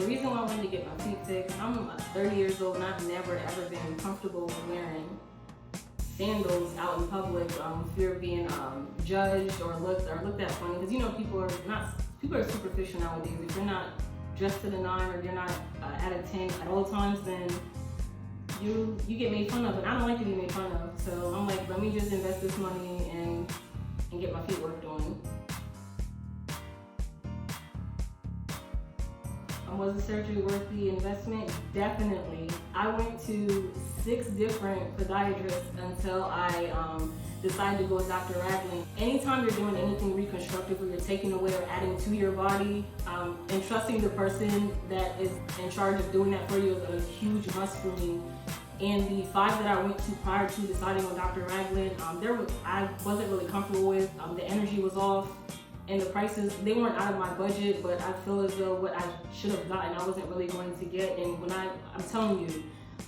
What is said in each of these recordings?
The reason why I wanted to get my feet fixed, I'm 30 years old and I've never ever been comfortable wearing sandals out in public, fear of being judged or looked at funny. Because you know people are superficial nowadays. If you're not dressed to the nine or you're not at a 10 at all times, then you get made fun of, and I don't like to be made fun of. So I'm like, let me just invest this money and get my feet worked on. Was the surgery worth the investment? Definitely. I went to 6 different podiatrists until I decided to go with Dr. Ragland. Anytime you're doing anything reconstructive where you're taking away or adding to your body, and trusting the person that is in charge of doing that for you is a huge must for me. And the 5 that I went to prior to deciding on Dr. Ragland, I wasn't really comfortable with. The energy was off. And the prices, they weren't out of my budget, but I feel as though what I should have gotten, I wasn't really going to get. And when I'm telling you,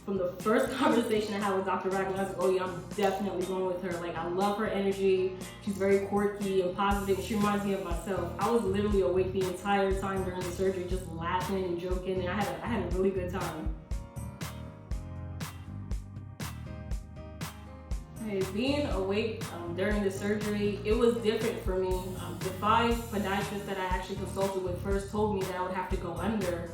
from the first conversation I had with Dr. Ragland, I was like, oh yeah, I'm definitely going with her. Like, I love her energy. She's very quirky and positive. She reminds me of myself. I was literally awake the entire time during the surgery, just laughing and joking, and I had a really good time. Being awake during the surgery, it was different for me. The 5 podiatrists that I actually consulted with first told me that I would have to go under,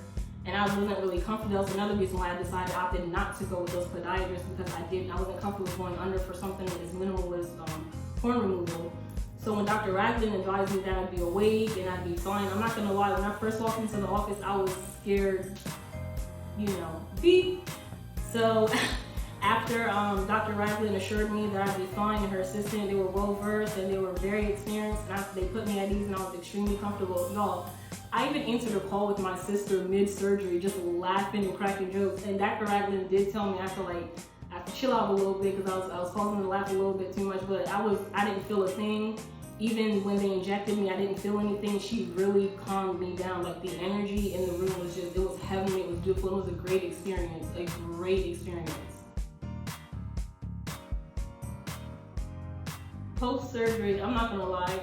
and I wasn't really comfortable. That was another reason why I decided I opted not to go with those podiatrists, because I wasn't comfortable going under for something as minimal as horn removal. So when Dr. Ragland advised me that I'd be awake and I'd be fine, I'm not gonna lie, when I first walked into the office, I was scared, beep. So after Dr. Ragland assured me that I'd be fine, and her assistant, they were well versed and they were very experienced, and they put me at ease and I was extremely comfortable. Y'all, I even answered a call with my sister mid-surgery, just laughing and cracking jokes. And Dr. Ragland did tell me I have to chill out a little bit because I was causing her to laugh a little bit too much, but I didn't feel a thing. Even when they injected me, I didn't feel anything. She really calmed me down. Like, the energy in the room was it was heavenly, it was beautiful, it was a great experience, Post-surgery, I'm not gonna lie,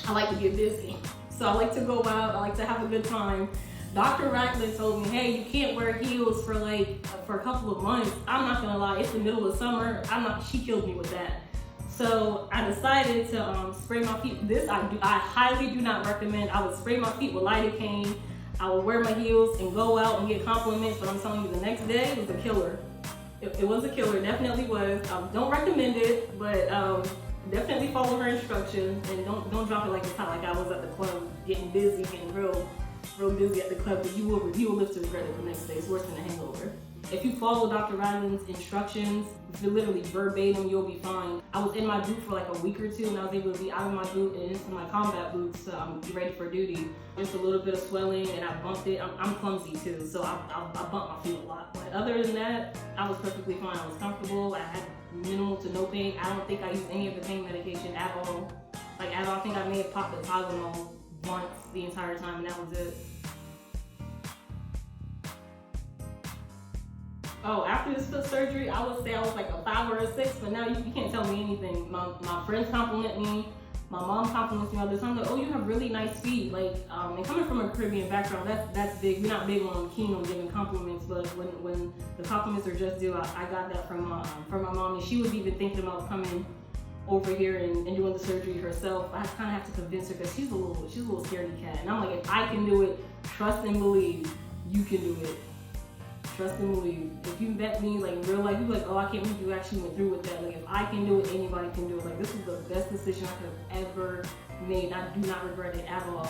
I like to get busy. So I like to go out, I like to have a good time. Dr. Ragland told me, hey, you can't wear heels for a couple of months. I'm not gonna lie, it's the middle of summer. She killed me with that. So I decided to spray my feet. This I highly do not recommend. I would spray my feet with lidocaine. I would wear my heels and go out and get compliments, but I'm telling you, the next day was a killer. It was a killer, definitely was. Don't recommend it, but definitely follow her instructions, and don't drop it like it's hot, like I was at the club getting busy, getting real busy at the club, but you will live to regret it the next day. It's worse than a hangover. If you follow Dr. Ragland's instructions, if you're literally verbatim, you'll be fine. I was in my boot for like a week or 2, and I was able to be out of my boot and into my combat boots, so I'm ready for duty. Just a little bit of swelling, and I bumped it. I'm clumsy too, so I bumped my feet a lot. But other than that, I was perfectly fine. I was comfortable. I had minimal to no pain. I don't think I used any of the pain medication at all. Like, at all. I think I may have popped the Tylenol once the entire time, and that was it. Oh, after this foot surgery, I would say I was like a 5 or a 6, but now you can't tell me anything. My friends compliment me. My mom compliments me all the time. Like, oh, you have really nice feet. Like, and coming from a Caribbean background, that's big. We're not keen on giving compliments, but when the compliments are just due, I got that from my mom, and she was even thinking about coming over here and doing the surgery herself. I kind of have to convince her because she's a little scaredy cat, and I'm like, if I can do it, trust and believe you can do it. Trust and believe. If you met me like in real life, you're like, oh, I can't believe you actually went through with that. Like, if I can do it, anybody can do it. Like, this was the best decision I could have ever made. I do not regret it at all.